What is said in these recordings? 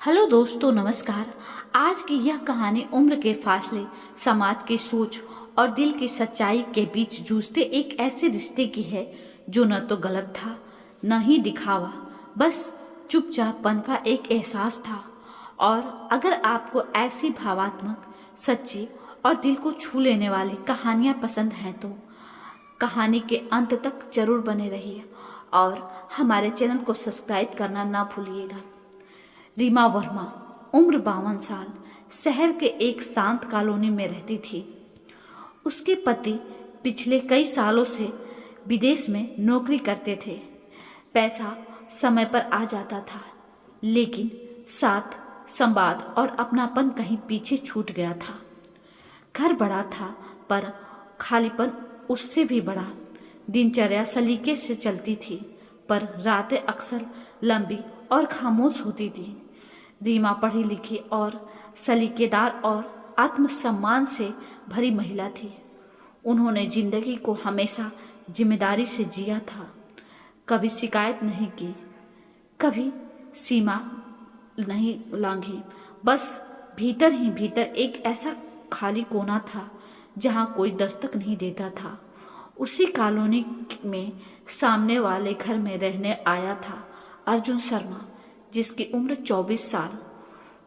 Hello दोस्तों, नमस्कार। आज की यह कहानी उम्र के फासले, समाज की सोच और दिल की सच्चाई के बीच जूझते एक ऐसे रिश्ते की है जो न तो गलत था, न ही दिखावा, बस चुपचाप पनपा एक एहसास था। और अगर आपको ऐसी भावात्मक, सच्ची और दिल को छू लेने वाली कहानियाँ पसंद हैं तो कहानी के अंत तक जरूर बने रहिए और हमारे चैनल को सब्सक्राइब करना ना भूलिएगा। रीमा वर्मा, उम्र 52 साल, शहर के एक शांत कॉलोनी में रहती थी। उसके पति पिछले कई सालों से विदेश में नौकरी करते थे। पैसा समय पर आ जाता था, लेकिन साथ संवाद और अपनापन कहीं पीछे छूट गया था। घर बड़ा था पर खालीपन उससे भी बड़ा। दिनचर्या सलीके से चलती थी, पर रातें अक्सर लंबी और खामोश होती थी। रीमा पढ़ी लिखी और सलीकेदार और आत्मसम्मान से भरी महिला थी। उन्होंने जिंदगी को हमेशा जिम्मेदारी से जिया था, कभी शिकायत नहीं की, कभी सीमा नहीं लांघी। बस भीतर ही भीतर एक ऐसा खाली कोना था जहाँ कोई दस्तक नहीं देता था। उसी कॉलोनी में सामने वाले घर में रहने आया था अर्जुन शर्मा, जिसकी उम्र 24 साल।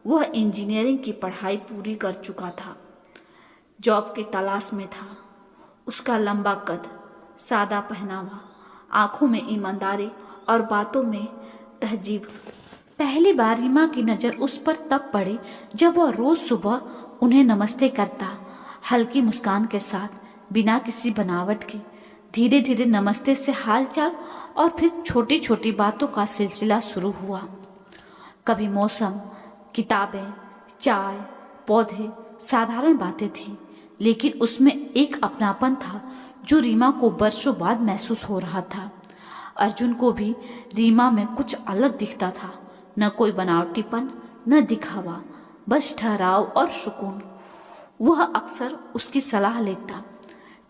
वह इंजीनियरिंग की पढ़ाई पूरी कर चुका था, जॉब की तलाश में था। उसका लंबा कद, सादा पहनावा, आंखों में ईमानदारी और बातों में तहजीब। पहली बार रीमा की नज़र उस पर तब पड़ी जब वह रोज सुबह उन्हें नमस्ते करता, हल्की मुस्कान के साथ, बिना किसी बनावट के। धीरे धीरे नमस्ते से हालचाल और फिर छोटी छोटी बातों का सिलसिला शुरू हुआ। कभी मौसम, किताबें, चाय, पौधे, साधारण बातें थी, लेकिन उसमें एक अपनापन था जो रीमा को बरसों बाद महसूस हो रहा था। अर्जुन को भी रीमा में कुछ अलग दिखता था, न कोई बनावटीपन, न दिखावा, बस ठहराव और सुकून। वह अक्सर उसकी सलाह लेता,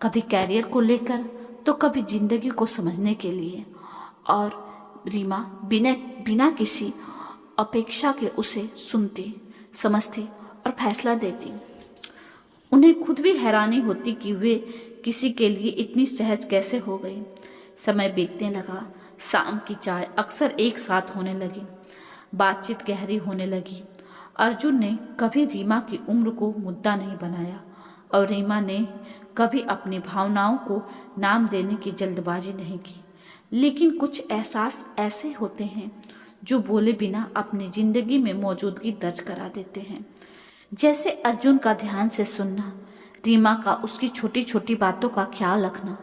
कभी कैरियर को लेकर तो कभी जिंदगी को समझने के लिए, और रीमा बिना बिना किसी अपेक्षा के उसे सुनती, समझती और फैसला देती। उन्हें खुद भी हैरानी होती कि वे किसी के लिए इतनी सहज कैसे हो गई। समय बीतने लगा, शाम की चाय अक्सर एक साथ होने लगी, बातचीत गहरी होने लगी। अर्जुन ने कभी रीमा की उम्र को मुद्दा नहीं बनाया और रीमा ने कभी अपनी भावनाओं को नाम देने की जल्दबाजी नहीं की। लेकिन कुछ एहसास ऐसे होते हैं जो बोले बिना अपनी जिंदगी में मौजूदगी दर्ज करा देते हैं। जैसे अर्जुन का ध्यान से सुनना, रीमा का उसकी छोटी छोटी बातों का ख्याल रखना,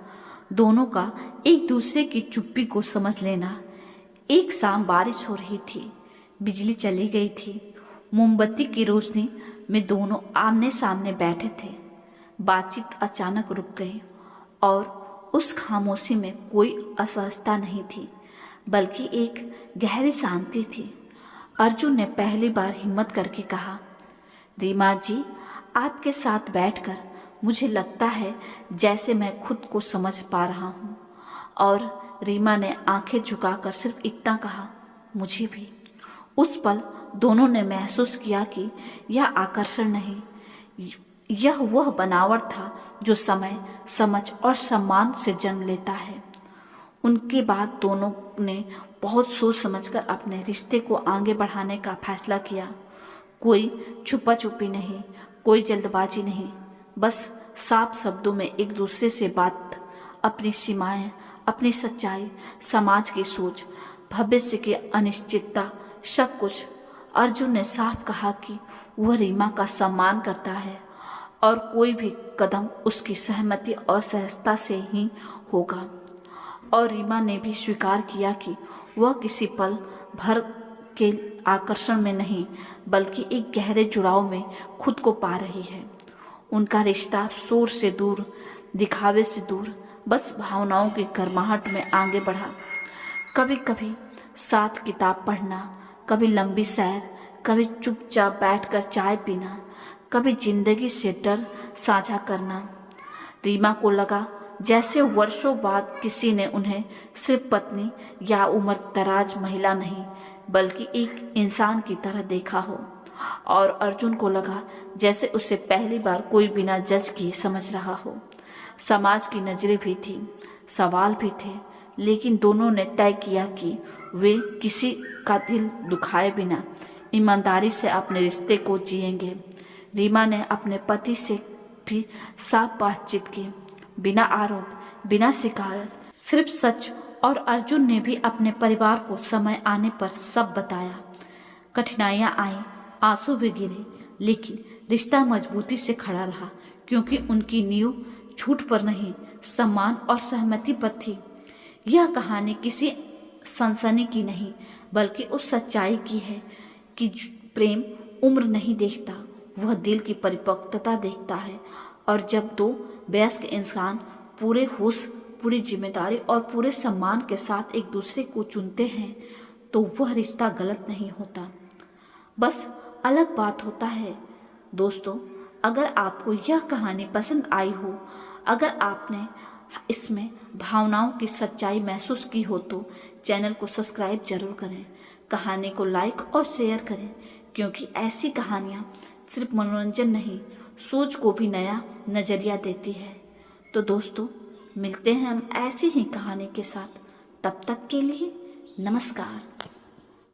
दोनों का एक दूसरे की चुप्पी को समझ लेना। एक शाम बारिश हो रही थी, बिजली चली गई थी। मोमबत्ती की रोशनी में दोनों आमने सामने बैठे थे। बातचीत अचानक रुक गई और उस खामोशी में कोई असहजता नहीं थी, बल्कि एक गहरी शांति थी। अर्जुन ने पहली बार हिम्मत करके कहा, रीमा जी, आपके साथ बैठकर मुझे लगता है जैसे मैं खुद को समझ पा रहा हूँ। और रीमा ने आंखें झुकाकर सिर्फ इतना कहा, मुझे भी। उस पल दोनों ने महसूस किया कि यह आकर्षण नहीं, यह वह बनावट था जो समय, समझ और सम्मान से जन्म लेता है। उनके बाद दोनों ने बहुत सोच समझकर अपने रिश्ते को आगे बढ़ाने का फैसला किया। कोई छुपा छुपी नहीं, कोई जल्दबाजी नहीं, बस साफ शब्दों में एक दूसरे से बात, अपनी सीमाएं, अपनी सच्चाई, समाज की सोच, भविष्य की अनिश्चितता, सब कुछ। अर्जुन ने साफ कहा कि वह रीमा का सम्मान करता है और कोई भी कदम उसकी सहमति और सहजता से ही होगा। और रीमा ने भी स्वीकार किया कि वह किसी पल भर के आकर्षण में नहीं, बल्कि एक गहरे जुड़ाव में खुद को पा रही है। उनका रिश्ता शोर से दूर, दिखावे से दूर, बस भावनाओं की गर्माहट में आगे बढ़ा। कभी कभी साथ किताब पढ़ना, कभी लंबी सैर, कभी चुपचाप बैठकर चाय पीना, कभी जिंदगी से डर साझा करना। रीमा को लगा जैसे वर्षों बाद किसी ने उन्हें सिर्फ पत्नी या उम्र दराज महिला नहीं, बल्कि एक इंसान की तरह देखा हो। और अर्जुन को लगा जैसे उसे पहली बार कोई बिना जज किए समझ रहा हो। समाज की नजरें भी थी, सवाल भी थे, लेकिन दोनों ने तय किया कि वे किसी का दिल दुखाए बिना ईमानदारी से अपने रिश्ते को जिएंगे। रीमा ने अपने पति से भी साफ बातचीत की, बिना आरोप, बिना शिकायत, सिर्फ सच। और अर्जुन ने भी अपने परिवार को समय आने पर सब बताया। कठिनाइयां आई, आंसू भी गिरे, लेकिन रिश्ता मजबूती से खड़ा रहा, क्योंकि उनकी नींव झूठ पर नहीं, सम्मान और सहमति पर थी। यह कहानी किसी सनसनी की नहीं, बल्कि उस सच्चाई की है कि प्रेम उम्र नहीं देखता, वह दिल की परिपक्वता देखता है। और जब दो वयस्क इंसान पूरे होश, पूरी जिम्मेदारी और पूरे सम्मान के साथ एक दूसरे को चुनते हैं, तो वह रिश्ता गलत नहीं होता, बस अलग बात होता है। दोस्तों, अगर आपको यह कहानी पसंद आई हो, अगर आपने इसमें भावनाओं की सच्चाई महसूस की हो, तो चैनल को सब्सक्राइब जरूर करें, कहानी को लाइक और शेयर करें, क्योंकि ऐसी कहानियाँ सिर्फ मनोरंजन नहीं, सोच को भी नया नज़रिया देती है। तो दोस्तों, मिलते हैं हम ऐसी ही कहानी के साथ। तब तक के लिए नमस्कार।